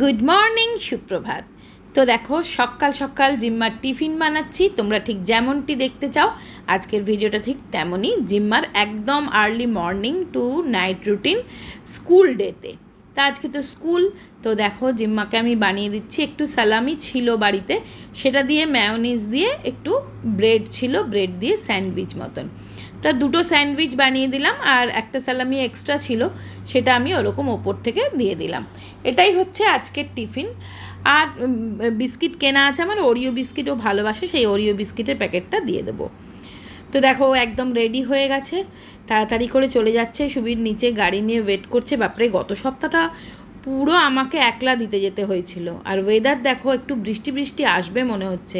Good morning, সুপ্রভাত। তো দেখো, সকাল সকাল জিম্মার টিফিন বানাচ্ছি। তোমরা ঠিক যেমনটি দেখতে চাও আজকের ভিডিওটা ঠিক তেমনই। জিম্মার একদম early morning to night routine school ডেতে। তা আজকে তো স্কুল, তো দেখো জিম্মাকে আমি বানিয়ে দিচ্ছি। একটু সালামি ছিল বাড়িতে, সেটা দিয়ে ম্যায়োনিজ দিয়ে একটু ব্রেড ছিল, ব্রেড দিয়ে স্যান্ডউইচ মতন। তা দুটো স্যান্ডউইচ বানিয়ে দিলাম, আর একটা সালামি এক্সট্রা ছিল, সেটা আমি ওরকম ওপর থেকে দিয়ে দিলাম। এটাই হচ্ছে আজকের টিফিন। আর বিস্কিট কেনা আছে আমার, ওরিও বিস্কিটও ভালোবাসে, সেই ওরিও বিস্কিটের প্যাকেটটা দিয়ে দেবো। তো দেখো একদম রেডি হয়ে গেছে, তাড়াতাড়ি করে চলে যাচ্ছে। সুবীর নিচে গাড়ি নিয়ে ওয়েট করছে। বাপরে, গত সপ্তাহটা পুরো আমাকে একলা দিতে যেতে হয়েছিল। আর ওয়েদার দেখো, একটু বৃষ্টি বৃষ্টি আসবে মনে হচ্ছে,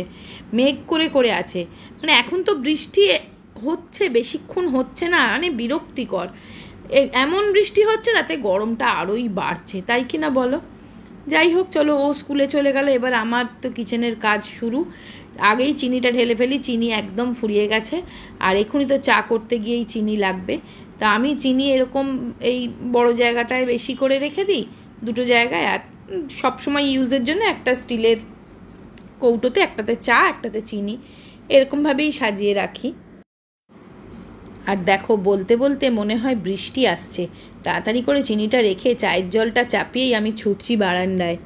মেঘ করে করে আছে। মানে এখন তো বৃষ্টি হচ্ছে, বেশিক্ষণ হচ্ছে না, মানে বিরক্তিকর। এমন বৃষ্টি হচ্ছে তাতে গরমটা আরোই বাড়ছে, তাই কি না বলো? যাই হোক, চলো, ও স্কুলে চলে গেল, এবার আমার তো কিচেনের কাজ শুরু। আগেই চিনিটা ঢেলে ফেলি, চিনি একদম ফুরিয়ে গেছে। আর এখনই তো চা করতে গিয়েই চিনি লাগবে। তা আমি চিনি এরকম এই বড় জায়গাটায় বেশি করে রেখে দিই, দুটো জায়গায়। আর সবসময় ইউজের জন্য একটা স্টিলের কৌটোতে, একটাতে চা একটাতে চিনি, এরকমভাবেই সাজিয়ে রাখি। আর দেখো, বলতে বলতে মনে হয় বৃষ্টি আসছে। তাড়াতাড়ি করে চিনিটা রেখে চায়ের জলটা চাপিয়েই আমি ছুটছি বারান্দায়।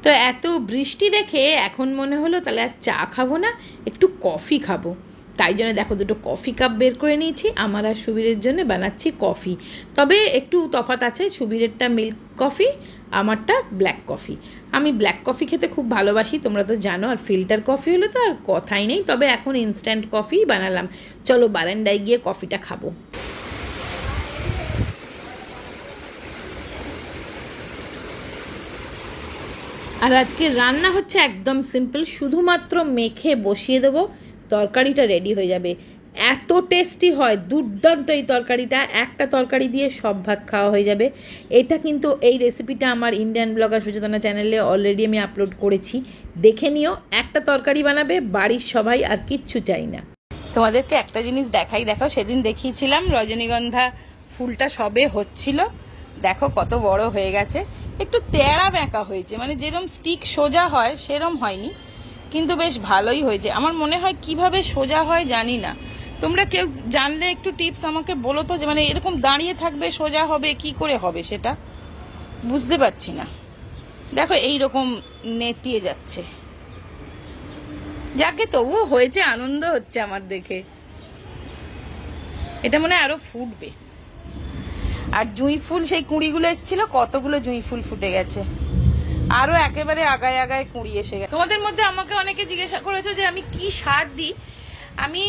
তো এত বৃষ্টি দেখে এখন মনে হলো তাহলে আর চা খাবো না, একটু কফি খাবো। তাই জন্য দেখো দুটো কফি কাপ বের করে নিয়েছি। আমার আর সুবীরের জন্য বানাচ্ছি কফি। তবে একটু তফাৎ আছে, সুবীরেরটা মিল্ক কফি, আমারটা ব্ল্যাক কফি। আমি ব্ল্যাক কফি খেতে খুব ভালোবাসি, তোমরা তো জানো। আর ফিল্টার কফি হলে তো আর কথাই নেই। তবে এখন ইনস্ট্যান্ট কফি বানালাম। চলো বারান্দায় গিয়ে কফিটা খাবো। আর আজকে রান্না হচ্ছে একদম সিম্পল, শুধুমাত্র মেখে বসিয়ে দেবো, তরকারিটা রেডি হয়ে যাবে। এত টেস্টি হয়, দুর্দান্ত এই তরকারিটা। একটা তরকারি দিয়ে সব ভাত খাওয়া হয়ে যাবে। এটা কিন্তু এই রেসিপিটা আমার ইন্ডিয়ান ব্লগার সুচেতনা চ্যানেলে অলরেডি আমি আপলোড করেছি, দেখে নিও। একটা তরকারি বানাবে, বাড়ির সবাই, আর কিচ্ছু চাই না। তোমাদেরকে একটা জিনিস দেখাই, দেখো সেদিন দেখিয়েছিলাম রজনীগন্ধা ফুলটা সবে হচ্ছিল, দেখো কত বড় হয়ে গেছে। একটু তেড়া বেঁকা হয়েছে, মানে যেরকম স্টিক সোজা হয় সেরম হয়নি, কিন্তু বেশ ভালোই হয়েছে। আমার মনে হয় কিভাবে সোজা হয় জানি না, তোমরা কেউ জানলে একটু টিপস আমাকে বলো তো, যে মানে এরকম দাঁড়িয়ে থাকবে সোজা হবে কি করে হবে, সেটা বুঝতে পারছি না। দেখো এইরকম নেতিয়ে যাচ্ছে। যাকে তবুও হয়েছে, আনন্দ হচ্ছে আমার দেখে। এটা মনে হয় আরো ফুটবে। আর জুঁই ফুল সেই কুঁড়িগুলো এসেছিল, কতগুলো জুঁই ফুল ফুটে গেছে, আরো একেবারে আগায় আগায় কুঁড়ি এসে গেছে। তোমাদের মধ্যে আমাকে অনেকে জিজ্ঞাসা করেছো যে আমি কি সার দিই। আমি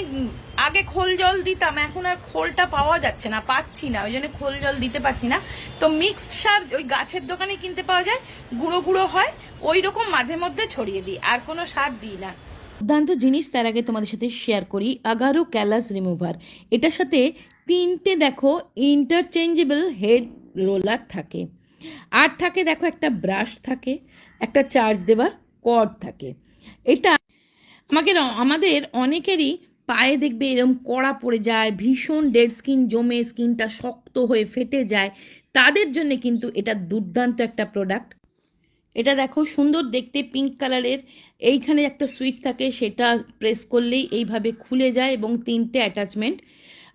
আগে খোল জল দিতাম, এখন আর খোলটা পাওয়া যাচ্ছে না, পাচ্ছি না, ওই জন্য খোল জল দিতে পারছি না। তো মিক্সড সার ওই গাছের দোকানে কিনতে পাওয়া যায়, গুঁড়ো গুঁড়ো হয়, ওই রকম মাঝে মধ্যে ছড়িয়ে দিই, আর কোনো সার দিই না। দুর্দান্ত জিনিস, তার আগে তোমাদের সাথে শেয়ার করি আগারো ক্যালাস রিমুভার। এটার সাথে তিনটে দেখো ইন্টারচেঞ্জেবল হেড রোলার থাকে, আর থাকে দেখো একটা ব্রাশ থাকে, একটা চার্জ দেওয়ার কর্ড থাকে। এটা আমাদের অনেকেরই পায়ে দেখবে এরকম কড়া পড়ে যায়, ভীষণ ডেড স্কিন জমে, স্কিনটা শক্ত হয়ে ফেটে যায়, তাদের জন্য কিন্তু এটা দুর্দান্ত একটা প্রোডাক্ট। এটা দেখো সুন্দর দেখতে, পিঙ্ক কালারের। এইখানে একটা সুইচ থাকে, সেটা প্রেস করলেই এইভাবে খুলে যায় এবং তিনটে অ্যাটাচমেন্ট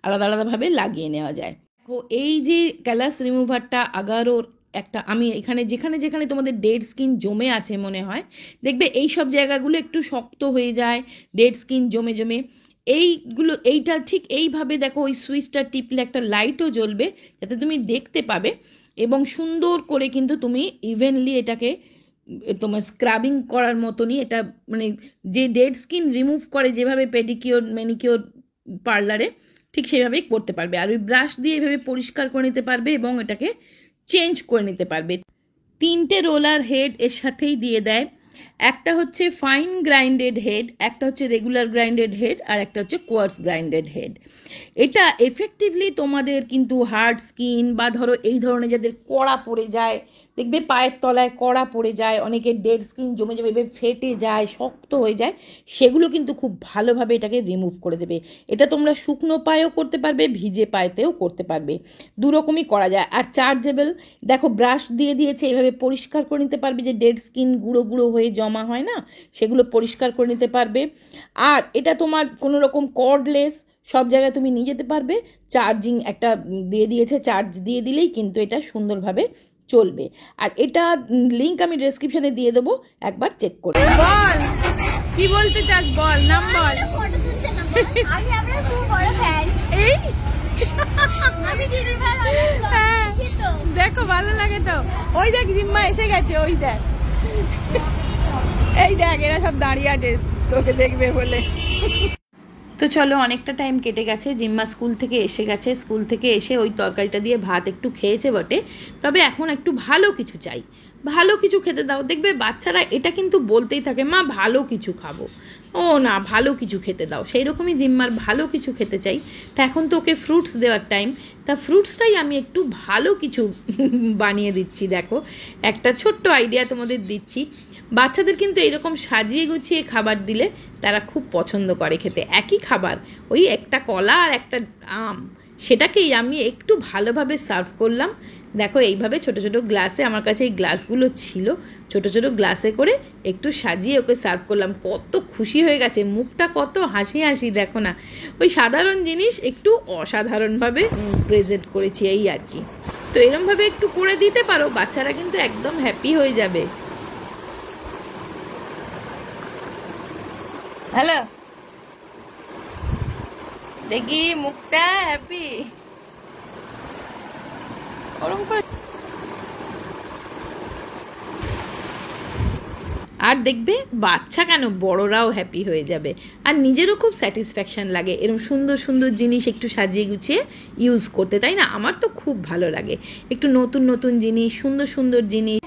আলাদা আলাদাভাবে লাগিয়ে নেওয়া যায়। দেখো এই যে ক্যালাস রিমুভারটা আগারোর একটা, আমি এখানে যেখানে যেখানে তোমাদের ডেড স্কিন জমে আছে মনে হয়, দেখবে এই সব জায়গাগুলো একটু শক্ত হয়ে যায়, ডেড স্কিন জমে জমে, এইগুলো এইটা ঠিক এইভাবে দেখো, ওই সুইচটা টিপলে একটা লাইটও জ্বলবে যাতে তুমি দেখতে পাবে, এবং সুন্দর করে কিন্তু তুমি ইভেনলি এটাকে তোমার স্ক্রাবিং করার মতনই এটা, মানে যে ডেড স্কিন রিমুভ করে যেভাবে পেডিকিওর ম্যানিকিওর পার্লারে, ঠিক সেইভাবেই করতে পারবে। আর ওই ব্রাশ দিয়ে এইভাবে পরিষ্কার করে নিতে পারবে এবং এটাকে চেঞ্জ করে নিতে পারবে। 3টে রোলার হেড এর সাথেই দিয়ে দেয়। একটা হচ্ছে ফাইন গ্রাইন্ডেড হেড, একটা হচ্ছে রেগুলার গ্রাইন্ডেড হেড, আর একটা হচ্ছে কোয়ার্টজ গ্রাইন্ডেড হেড। এটা এফেক্টিভলি তোমাদের কিন্তু হার্ড স্কিন বা ধরো এই ধরনের যাদের কড়া পড়ে যায়, দেখবে পায়ের তলায় কড়া পড়ে যায়, অনেকের ডেড স্কিন জমে জমে ফেটে যায়, শক্ত হয়ে যায়, সেগুলো কিন্তু খুব ভালোভাবে এটাকে রিমুভ করে দেবে। এটা তোমরা শুকনো পায়েও করতে পারবে, ভিজে পায়েতেও করতে পারবে, দুরকমই করা যায়। আর চার্জেবল, দেখো ব্রাশ দিয়ে দিয়েছে, এভাবে পরিষ্কার করে নিতে পারবে, যে ডেড স্কিন গুঁড়ো গুঁড়ো হয়ে জমা হয় না, সেগুলো পরিষ্কার করে নিতে পারবে। আর এটা তোমার কোনো রকম কর্ডলেস, সব জায়গায় তুমি নিয়ে যেতে পারবে। চার্জিং একটা দিয়ে দিয়েছে, চার্জ দিয়ে দিলেই কিন্তু এটা সুন্দরভাবে চলবে। আর এটা লিংক আমি ডেসক্রিপশনে দিয়ে দেবো, একবার চেক করে। বল কি বলতে চাস, বল নাম বল। আমি আপনার খুব বড় ফ্যান। এই আমি দিদিভাই অনেক হ্যাঁ, দেখি তো। দেখো ভালো লাগে তো। ওই দেখ জিম্মা এসে গেছে, ওই দেখ, এই দেখ এরা সব দাঁড়িয়ে আছে তোকে দেখবে বলে। তো চলো, অনেকটা টাইম কেটে গেছে, জিম্মা স্কুল থেকে এসে গেছে। স্কুল থেকে এসে ওই তরকারিটা দিয়ে ভাত একটু খেয়েছে বটে, তবে এখন একটু ভালো কিছু চাই, ভালো কিছু খেতে দাও। দেখবে বাচ্চারা এটা কিন্তু বলতেই থাকে, মা ভালো কিছু খাবো, ও না ভালো কিছু খেতে দাও। সেই রকমই জিম্মার ভালো কিছু খেতে চাই। তা এখন তো ওকে ফ্রুটস দেওয়ার টাইম, তা ফ্রুটসটাই আমি একটু ভালো কিছু বানিয়ে দিচ্ছি। দেখো একটা ছোট্ট আইডিয়া তোমাদের দিচ্ছি। বাচ্চাদের কিন্তু এরকম সাজিয়ে গুছিয়ে খাবার দিলে তারা খুব পছন্দ করে খেতে। একই খাবার, ওই একটা কলা আর একটা আম, সেটাকেই আমি একটু ভালোভাবে সার্ভ করলাম। দেখো এইভাবে ছোট ছোট গ্লাসে, আমার কাছে এই গ্লাসগুলো ছিল, ছোট ছোট গ্লাসে করে একটু সাজিয়ে ওকে সার্ভ করলাম। কত খুশি হয়ে গেছে, মুখটা কত হাসি হাসি, দেখো না। ওই সাধারণ জিনিস একটু অসাধারণভাবে প্রেজেন্ট করেছি, এই আর কি। তো এরমভাবে একটু করে দিতে পারো, বাচ্চারা কিন্তু একদম হ্যাপি হয়ে যাবে। হ্যালো, দেখি মুখটা হ্যাপি ওরম করে। আর দেখবে বাচ্চা কেন, বড়রাও হ্যাপি হয়ে যাবে, আর নিজেরও খুব স্যাটিসফ্যাকশন লাগে এরকম সুন্দর সুন্দর জিনিস একটু সাজিয়ে গুছিয়ে ইউজ করতে, তাই না? আমার তো খুব ভালো লাগে একটু নতুন নতুন জিনিস, সুন্দর সুন্দর জিনিস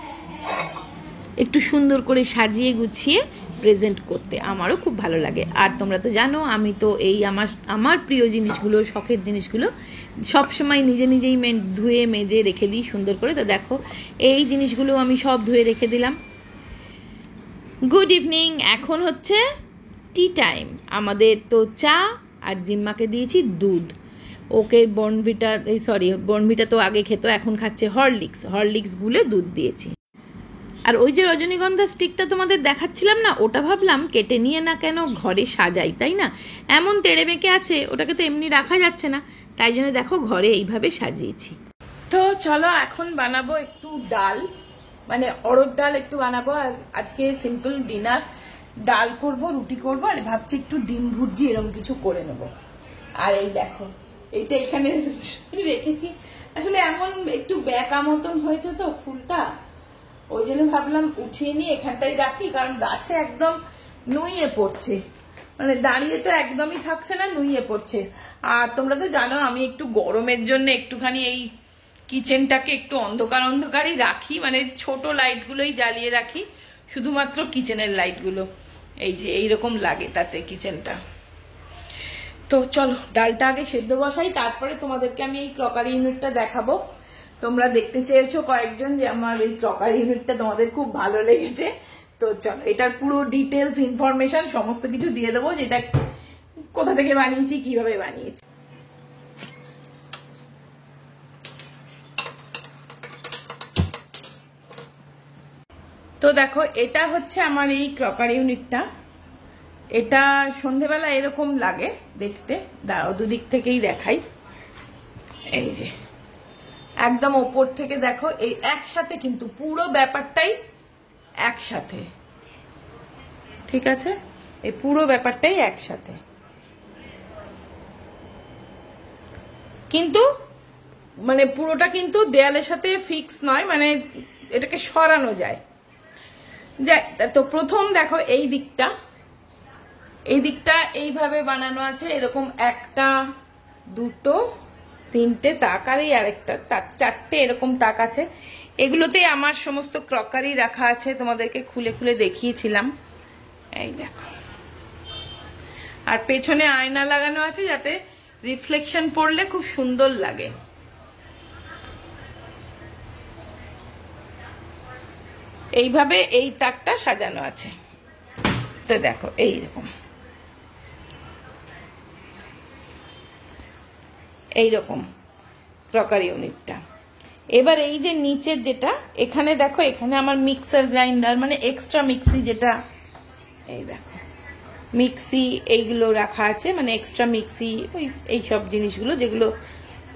একটু সুন্দর করে সাজিয়ে গুছিয়ে প্রেজেন্ট করতে আমারও খুব ভালো লাগে। আর তোমরা তো জানো আমি তো এই আমার প্রিয় জিনিসগুলো, শখের জিনিসগুলো সবসময় নিজে নিজেই ধুয়ে মেজে রেখে দিই সুন্দর করে। তো দেখো এই জিনিসগুলো আমি সব ধুয়ে রেখে দিলাম। গুড ইভিনিং, এখন হচ্ছে টি টাইম আমাদের। তো চা আর জিম্মাকে দিয়েছি দুধ, ওকে বর্নভিটা তো আগে খেত, এখন খাচ্ছে হরলিক্স গুলে দুধ দিয়েছি। আর ওই যে রজনীগন্ধা স্টিকটা তোমাদের দেখাচ্ছিলাম না, ওটা ভাবলাম কেটে নিয়ে না কেন ঘরে সাজাই, তাই না? এমন তেড়ে বেঁকে আছে, ওটাকে তো এমনি রাখা যাচ্ছে না, তাই জন্য দেখো ঘরে এইভাবে সাজিয়েছি। তো চলো এখন বানাবো একটু ডাল, মানে অড়দ ডাল একটু বানাবো। আর আজকে সিম্পল ডিনার, ডাল করব, রুটি করব, আর ভাবছি একটু ডিম ভুজি এরকম কিছু করে নেব। আর এই দেখো এইটা এখানে রেখেছি, আসলে এমন একটু বেঁকা মতন হয়েছে তো ফুলটা, ওই জন্য ভাবলাম উঠিয়ে নিয়ে এখানটাই রাখি, কারণ গাছে একদম নুইয়ে পড়ছে, মানে দাঁড়িয়ে তো একদমই থাকছে না, নুইয়ে পড়ছে। আর তোমরা তো জানো আমি একটু গরমের জন্য একটুখানি এই কিচেনটাকে একটু অন্ধকারই রাখি, মানে ছোট লাইটগুলোই জ্বালিয়ে রাখি, শুধুমাত্র কিচেনের লাইটগুলো, এই যে এইরকম লাগে তাতে কিচেনটা। তো চলো ডালটা আগে সেদ্ধ বসাই, তারপরে তোমাদেরকে আমি এই ক্রকারি ইউনিটটা দেখাবো। তোমরা দেখতে চেয়েছো কয়েকজন যে আমার এই ক্রকারি ইউনিটটা তোমাদের খুব ভালো লেগেছে। তো চলো এটার পুরো ডিটেলস ইনফরমেশন সমস্ত কিছু দিয়ে দেবো, যেটা কোথা থেকে বানিয়েছি, কিভাবে বানিয়েছি। তো দেখো এটা হচ্ছে আমার এই ক্রকারি ইউনিটটা, এটা সন্ধেবেলা এরকম লাগে দেখতে, দাঁড়াও দুদিক থেকেই দেখাই। এই যে একদম ওপর থেকে দেখো, এই একসাথে কিন্তু পুরো ব্যাপারটাই একসাথে, ঠিক আছে? এই পুরো ব্যাপারটাই একসাথে, কিন্তু মানে পুরোটা কিন্তু দেয়ালের সাথে ফিক্স নয়, মানে এটাকে সরানো যায়। তো প্রথম দেখো এই দিকটা এইভাবে বানানো আছে, এরকম 1 দুটো, তিনটে তাক আর এই আরেকটা তাক, চারটে এরকম তাক আছে। এগুলোতে আমার সমস্ত ক্রকারি রাখা আছে, তোমাদেরকে খুলে খুলে দেখিয়েছিলাম। এই দেখো, আর পেছনে আয়না লাগানো আছে যাতে রিফ্লেকশন পড়লে খুব সুন্দর লাগে। এইভাবে এই তাকটা সাজানো আছে। তো দেখো এইরকম ক্রকারি ইউনিটটা। এবার এই যে নিচের যেটা, এখানে দেখো, এখানে আমার মিক্সার গ্রাইন্ডার মানে এক্সট্রা মিক্সি, যেটা এই দেখো মিক্সি এইগুলো রাখা আছে, মানে এক্সট্রা মিক্সি, ওই এইসব জিনিসগুলো যেগুলো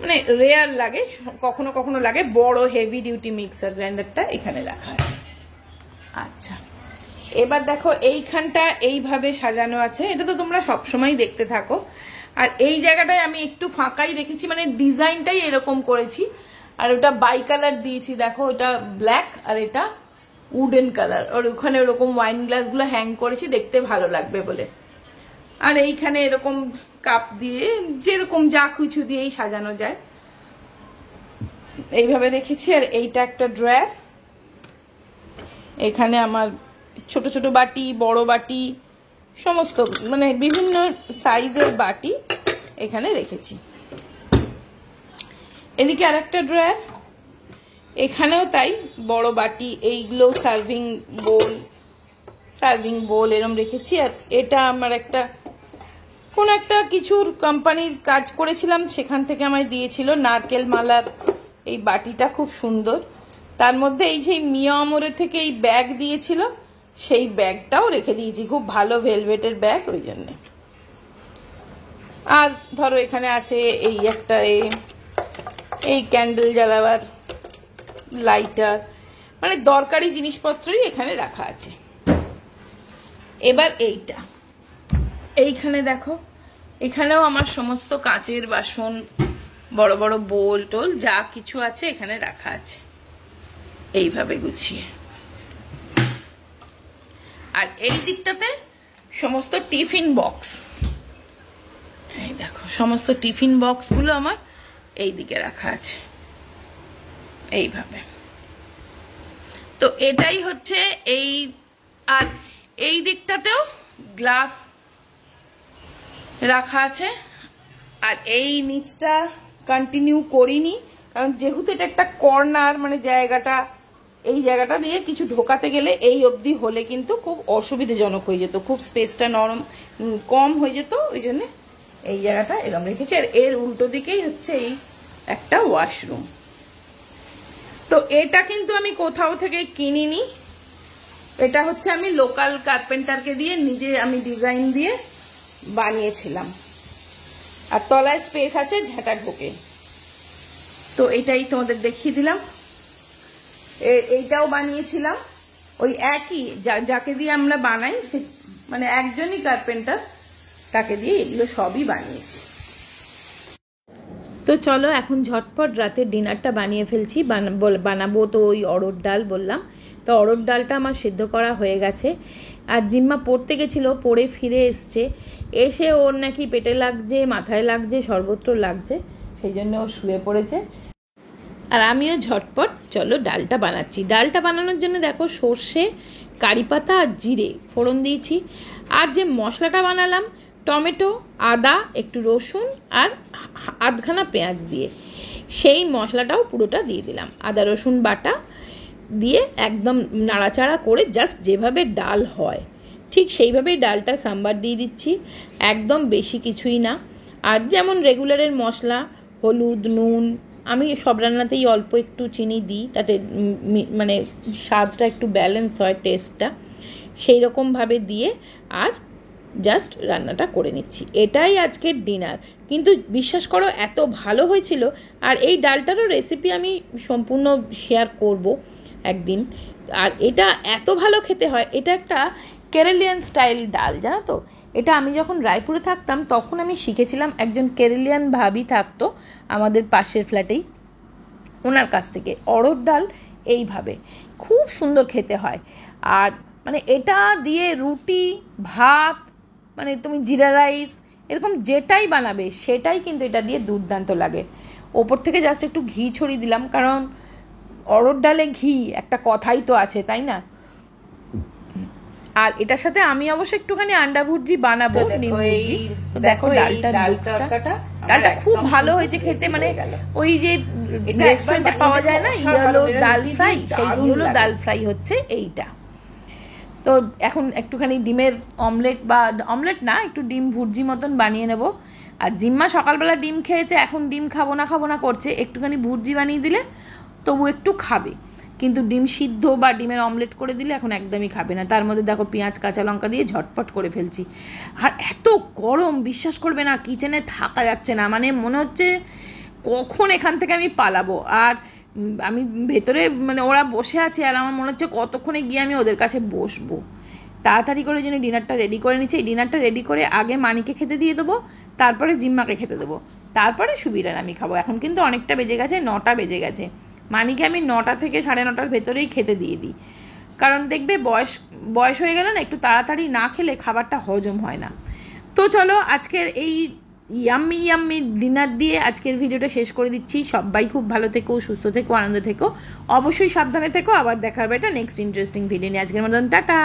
মানে রেয়ার লাগে, কখনো কখনো লাগে। বড় হেভি ডিউটি মিক্সার গ্রাইন্ডারটা এখানে রাখা আছে। আচ্ছা, এবার দেখো এইখানটা এইভাবে সাজানো আছে, এটা তো তোমরা সবসময় দেখতে থাকো। আর এই জায়গাটায় আমি একটু ফাঁকাই রেখেছি, মানে ডিজাইনটাই এরকম করেছি। আর ওটা বাই কালার দিয়েছি, দেখো ওটা ব্ল্যাক আর এটা উডেন কালার। আর ওখানে ওরকম ওয়াইন গ্লাসগুলো হ্যাং করেছি, দেখতে ভালো লাগবে বলে। আর এইখানে এরকম কাপ দিয়ে, যেরকম যা কিছু দিয়েই সাজানো যায়, এইভাবে রেখেছি। আর এইটা একটা ড্রয়ার, এখানে আমার ছোট ছোট বাটি, বড় বাটি, সমস্ত মানে বিভিন্ন সাইজের বাটি এখানে রেখেছি। এদিকে আর একটা ড্রয়ার, এখানেও তাই, বড় বাটি, এইগুলো সার্ভিং বোল এরম রেখেছি। আর এটা আমার একটা কোন একটা কিছুর কোম্পানির কাজ করেছিলাম, সেখান থেকে আমায় দিয়েছিল নারকেল মালার এই বাটিটা, খুব সুন্দর। তার মধ্যে এই যে মিয়ামরের থেকে এই ব্যাগ দিয়েছিল, সেই ব্যাগটাও রেখে দিয়েছি, খুব ভালো ভেলভেটের ব্যাগ, ওই জন্যে। আর ধরো এখানে আছে এই একটা এই ক্যান্ডেল জ্বালাবার লাইটার, মানে দরকারি জিনিসপত্রই এখানে রাখা আছে। এবার এইখানে দেখো, এখানেও আমার সমস্ত কাচের বাসন, বড় বড় বোল টোল যা কিছু আছে এখানে রাখা আছে, এইভাবে গুছিয়ে। আর এই দিকটাতে সমস্ত টিফিন বক্স, এই দেখো সমস্ত টিফিন বক্সগুলো আমার এই দিকে রাখা আছে, এইভাবে। তো এটাই হচ্ছে এই। আর এই দিকটাতেও গ্লাস রাখা আছে। আর এই নিচটা কন্টিনিউ করিনি, কারণ যেহেতু এটা একটা কর্নার, মানে জায়গাটা, এই জায়গাটা দিয়ে কিছু ঢোকাতে গেলে এই অবধি হলে কিন্তু খুব অসুবিধাজনক হয়ে যেত, খুব স্পেসটা কম হয়ে যেত, ওই জন্য এই জায়গাটা এরকম রেখেছি। আর এর উল্টো দিকেই হচ্ছে এই একটা ওয়াশরুম। তো এটা কিন্তু আমি কোথাও থেকে কিনিনি, এটা হচ্ছে আমি লোকাল কার্পেন্টারকে দিয়ে নিজে আমি ডিজাইন দিয়ে বানিয়েছিলাম। আর তলায় স্পেস আছে ঝাঁটা ঢোকে। তো এটাই তোমাদের দেখিয়ে দিলাম। এইটাও বানিয়েছিলাম ওই একই, যাকে দিয়ে আমরা বানাই, মানে একজনই কার্পেন্টার, তাকে দিয়ে এগুলো সবই বানিয়েছি। তো চলো এখন ঝটপট রাতের ডিনারটা বানিয়ে ফেলছি। বানাবো তো ওই অড়হর ডাল বললাম, তো অড়হর ডালটা আমার সেদ্ধ করা হয়ে গেছে। আর জিম্মা পড়তে গেছিলো, পড়ে ফিরে এসে ওর নাকি পেটে লাগছে, মাথায় লাগছে, সর্বত্র লাগছে, সেই জন্য ও শুয়ে পড়েছে। আর আমিও ঝটপট চলো ডালটা বানাচ্ছি। ডালটা বানানোর জন্য দেখো সর্ষে, কারি পাতা আর জিরে ফোড়ন দিয়েছি। আর যে মশলাটা বানালাম, টমেটো, আদা, একটু রসুন আর আধখানা পেঁয়াজ দিয়ে, সেই মশলাটাও পুরোটা দিয়ে দিলাম। আদা রসুন বাটা দিয়ে একদম নাড়াচাড়া করে জাস্ট যেভাবে ডাল হয় ঠিক সেইভাবেই ডালটা সাম্বার দিয়ে দিচ্ছি, একদম বেশি কিছুই না। আর যেমন রেগুলারের মশলা, হলুদ, নুন, আমি সব রান্নাতেই অল্প একটু চিনি দিই, তাতে মানে স্বাদটা একটু ব্যালেন্স হয়, টেস্টটা সেই রকমভাবে দিয়ে আর জাস্ট রান্নাটা করে নিচ্ছি। এটাই আজকের ডিনার। কিন্তু বিশ্বাস করো এত ভালো হয়েছিল। আর এই ডালটারও রেসিপি আমি সম্পূর্ণ শেয়ার করব একদিন। আর এটা এত ভালো খেতে হয়, এটা একটা কেরালিয়ান স্টাইল ডাল, জানো তো। এটা আমি যখন রায়পুরে থাকতাম তখন আমি শিখেছিলাম, একজন কেরালিয়ান ভাবি থাকতো আমাদের পাশের ফ্ল্যাটেই, ওনার কাছ থেকে। অড়হর ডাল এইভাবে খুব সুন্দর খেতে হয়। আর মানে এটা দিয়ে রুটি, ভাত, মানে তুমি জিরা রাইস এরকম যেটাই বানাবে সেটাই কিন্তু এটা দিয়ে দুর্দান্ত লাগে। ওপর থেকে জাস্ট একটু ঘি ছড়িয়ে দিলাম, কারণ অরহর ডালে ঘি একটা কথাই তো আছে, তাই না? আর এটার সাথে আমি অবশ্য একটুখানি আন্ডা ভুর্জি বানাবো, ডিম ভুর্জি। তো দেখো ডালটা খুব ভালো হয়েছে খেতে, মানে ওই যে রেস্টুরেন্টে পাওয়া যায় না ইয়েলো ডাল ফ্রাই, সেই ইয়েলো ডাল ফ্রাই হচ্ছে এইটা। তো এখন একটুখানি ডিমের অমলেট, বা অমলেট না, একটু ডিম ভুর্জি মতন বানিয়ে নেব। আর জিম্মা সকালবেলা ডিম খেয়েছে, এখন ডিম খাবো না করছে, একটুখানি ভুর্জি বানিয়ে দিলে তবু একটু খাবে, কিন্তু ডিম সিদ্ধ বা ডিমের অমলেট করে দিলে এখন একদমই খাবে না। তার মধ্যে দেখো পেঁয়াজ কাঁচা লঙ্কা দিয়ে ঝটপট করে ফেলছি। আর এত গরম, বিশ্বাস করবে না, কিচেনে থাকা যাচ্ছে না, মানে মনে হচ্ছে কখন এখান থেকে আমি পালাবো। আর আমি ভেতরে, মানে ওরা বসে আছে, আর আমার মনে হচ্ছে কতক্ষণে গিয়ে আমি ওদের কাছে বসবো। তাড়াতাড়ি করে জন্য ডিনারটা রেডি করে নিচ্ছি। এই ডিনারটা রেডি করে আগে মানিকে খেতে দিয়ে দেবো, তারপরে জিম্মাকে খেতে দেবো, তারপরে সুবিরান আমি খাবো। এখন কিন্তু অনেকটা বেজে গেছে, 9টা বেজে গেছে। মানিকে আমি 9টা থেকে 9:30টার ভেতরেই খেতে দিয়ে দিই, কারণ দেখবে বয়স হয়ে গেলে না, একটু তাড়াতাড়ি না খেলে খাবারটা হজম হয় না। তো চলো আজকের এই ইয়াম্মি ডিনার দিয়ে আজকের ভিডিওটা শেষ করে দিচ্ছি। সবাই খুব ভালো থেকো, সুস্থ থেকো, আনন্দ থেকো, অবশ্যই সাবধানে থেকো। আবার দেখা হবে এটা নেক্সট ইন্টারেস্টিং ভিডিও নিয়ে। আজকের মতন টাটা।